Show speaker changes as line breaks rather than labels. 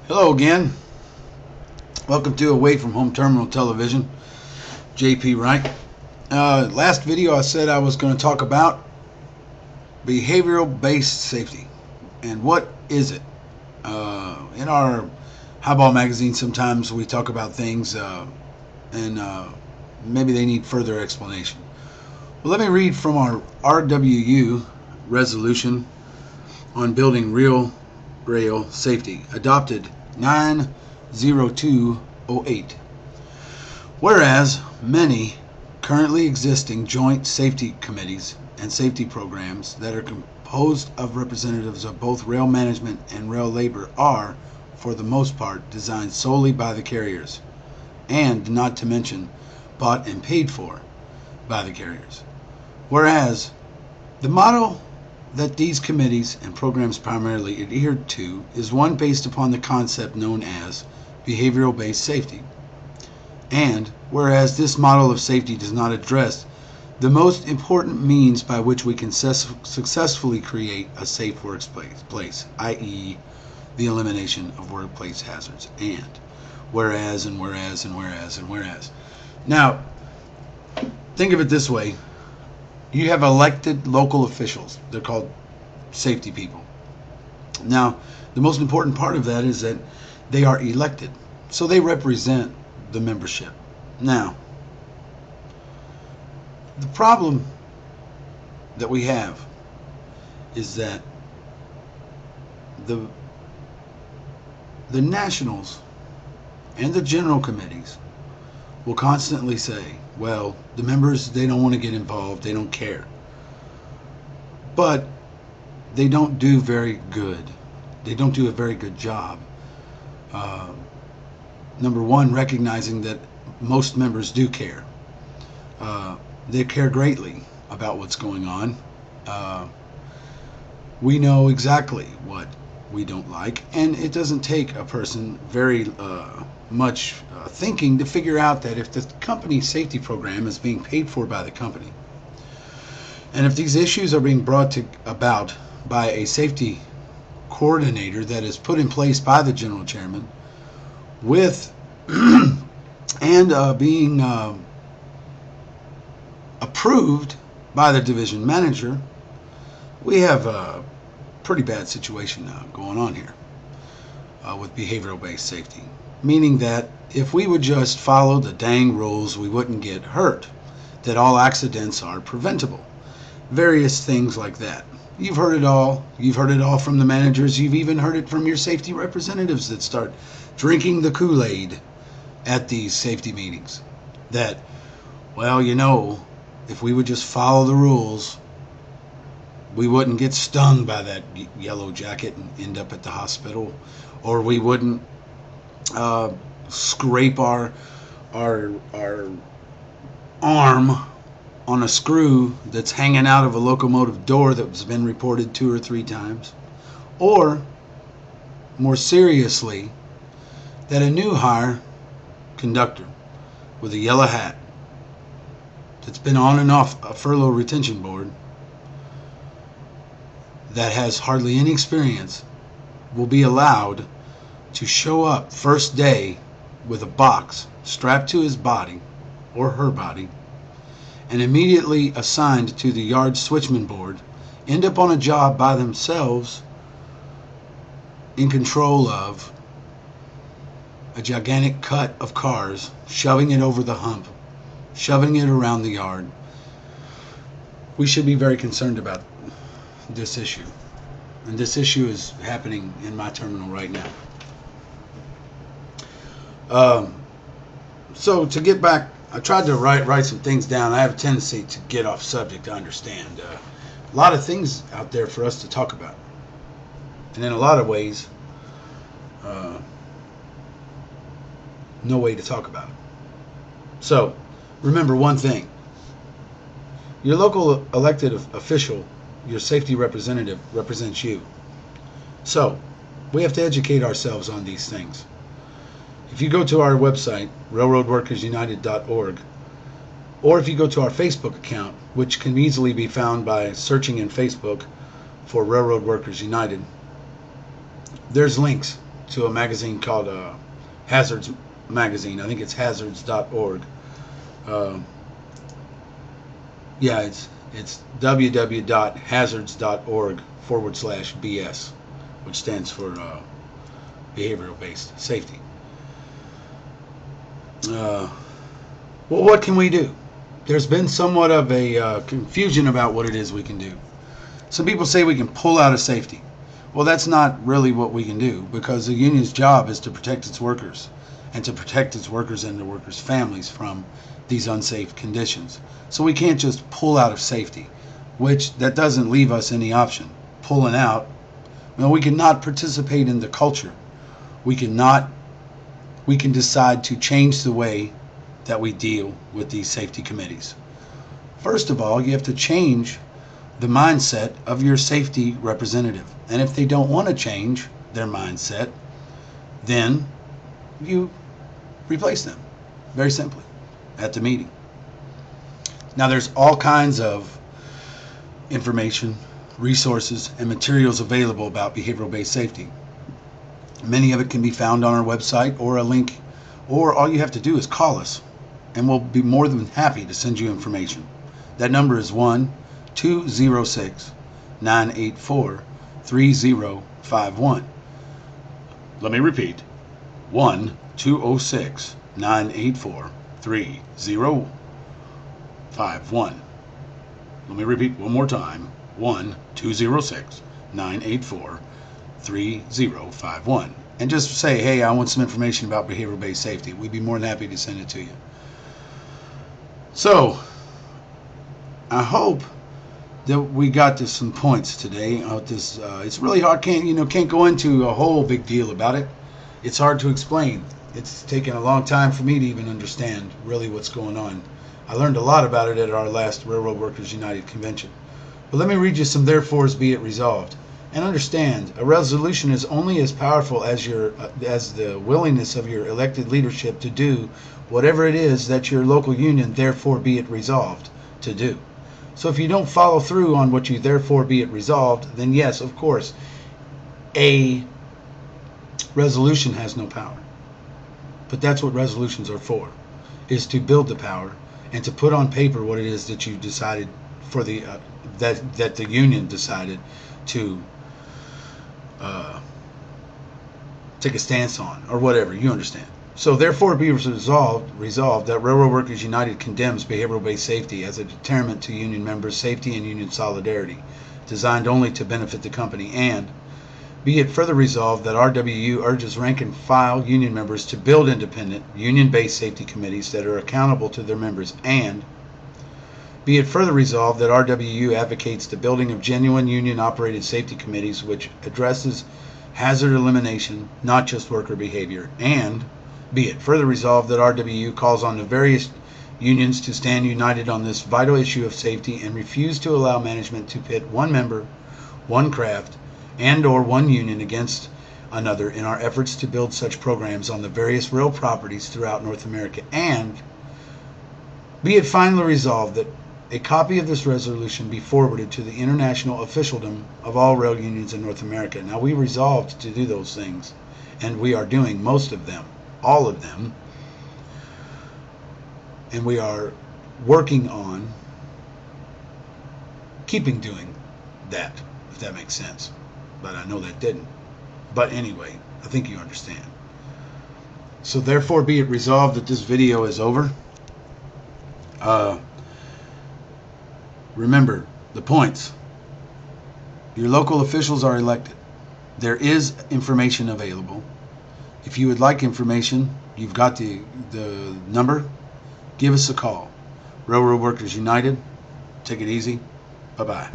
Hello again. Welcome to Away from Home Terminal Television. JP Wright. Last video I said I was going to talk about behavioral-based safety. And what is it? In our Highball magazine sometimes we talk about things and maybe they need further explanation. Well, let me read from our RWU resolution on building real rail safety, adopted 9/02/08. Whereas many currently existing joint safety committees and safety programs that are composed of representatives of both rail management and rail labor are, for the most part, designed solely by the carriers, and not to mention bought and paid for by the carriers. Whereas the model that these committees and programs primarily adhere to is one based upon the concept known as behavioral-based safety. And whereas this model of safety does not address the most important means by which we can successfully create a safe workplace, i.e. the elimination of workplace hazards. And whereas. Now, think of it this way. You have elected local officials. They're called safety people. Now, the most important part of that is that they are elected. So they represent the membership. Now, the problem that we have is that the nationals and the general committees will constantly say, well, the members, they don't want to get involved, they don't care. But they don't do very good. They don't do a very good job. Number one, recognizing that most members do care. They care greatly about what's going on. We know exactly what we don't like, and it doesn't take a person very much thinking to figure out that if the company's safety program is being paid for by the company, and if these issues are being brought about by a safety coordinator that is put in place by the general chairman with and being approved by the division manager, we have a pretty bad situation now going on here with behavioral-based safety. Meaning that if we would just follow the dang rules, we wouldn't get hurt. That all accidents are preventable. Various things like that. You've heard it all. You've heard it all from the managers. You've even heard it from your safety representatives that start drinking the Kool-Aid at these safety meetings. That, well, if we would just follow the rules, we wouldn't get stung by that yellow jacket and end up at the hospital, or we wouldn't scrape our arm on a screw that's hanging out of a locomotive door that's been reported 2 or 3 times, or more seriously, that a new hire conductor with a yellow hat that's been on and off a furlough retention board that has hardly any experience will be allowed to show up first day with a box strapped to his body or her body and immediately assigned to the yard switchman board, end up on a job by themselves in control of a gigantic cut of cars, shoving it over the hump, shoving it around the yard. We should be very concerned about this issue. And this issue is happening in my terminal right now. So to get back, I tried to write some things down. I have a tendency to get off subject, I understand. A lot of things out there for us to talk about. And in a lot of ways, no way to talk about it. So, remember one thing. Your local elected official, your safety representative, represents you. So, we have to educate ourselves on these things. If you go to our website, railroadworkersunited.org, or if you go to our Facebook account, which can easily be found by searching in Facebook for Railroad Workers United, there's links to a magazine called Hazards Magazine. I think it's hazards.org. Yeah, it's www.hazards.org/BS, which stands for behavioral-based safety. Well, what can we do? There's been somewhat of a confusion about what it is we can do. Some people say we can pull out of safety. Well, that's not really what we can do, because the union's job is to protect its workers and to protect its workers and their workers' families from these unsafe conditions. So we can't just pull out of safety, which that doesn't leave us any option. Pulling out, well, we cannot participate in the culture. We can decide to change the way that we deal with these safety committees. First of all, you have to change the mindset of your safety representative. And if they don't want to change their mindset, then you replace them, very simply, at the meeting. Now, there's all kinds of information, resources, and materials available about behavioral-based safety. Many of it can be found on our website or a link, or all you have to do is call us, and we'll be more than happy to send you information. That number is 1-206-984-3051. Let me repeat, 1-206-984-3051. Let me repeat one more time, 1-206-984-3051. And just say, hey, I want some information about behavioral-based safety. We'd be more than happy to send it to you. So, I hope that we got to some points today. It's really hard. Can't go into a whole big deal about it. It's hard to explain. It's taken a long time for me to even understand really what's going on. I learned a lot about it at our last Railroad Workers United convention. But let me read you some therefores be it resolved. And understand, a resolution is only as powerful as the willingness of your elected leadership to do whatever it is that your local union therefore be it resolved to do. So if you don't follow through on what you therefore be it resolved, then yes, of course, a resolution has no power. But that's what resolutions are for, is to build the power and to put on paper what it is that you decided for that the union decided to take a stance on, or whatever, you understand. So therefore be resolved that Railroad Workers United condemns behavioral-based safety as a deterrent to union members' safety and union solidarity, designed only to benefit the company, and be it further resolved that RWU urges rank and file union members to build independent, union-based safety committees that are accountable to their members, and be it further resolved that RWU advocates the building of genuine union-operated safety committees which addresses hazard elimination, not just worker behavior, and be it further resolved that RWU calls on the various unions to stand united on this vital issue of safety and refuse to allow management to pit one member, one craft, and/or one union against another in our efforts to build such programs on the various rail properties throughout North America. And be it finally resolved that a copy of this resolution be forwarded to the international officialdom of all rail unions in North America. Now, we resolved to do those things, and we are doing most of them, all of them, and we are working on keeping doing that, if that makes sense. But I know that didn't. But anyway, I think you understand. So therefore be it resolved that this video is over. Remember the points. Your local officials are elected. There is information available. If you would like information, you've got the number. Give us a call. Railroad Workers United. Take it easy. Bye-bye.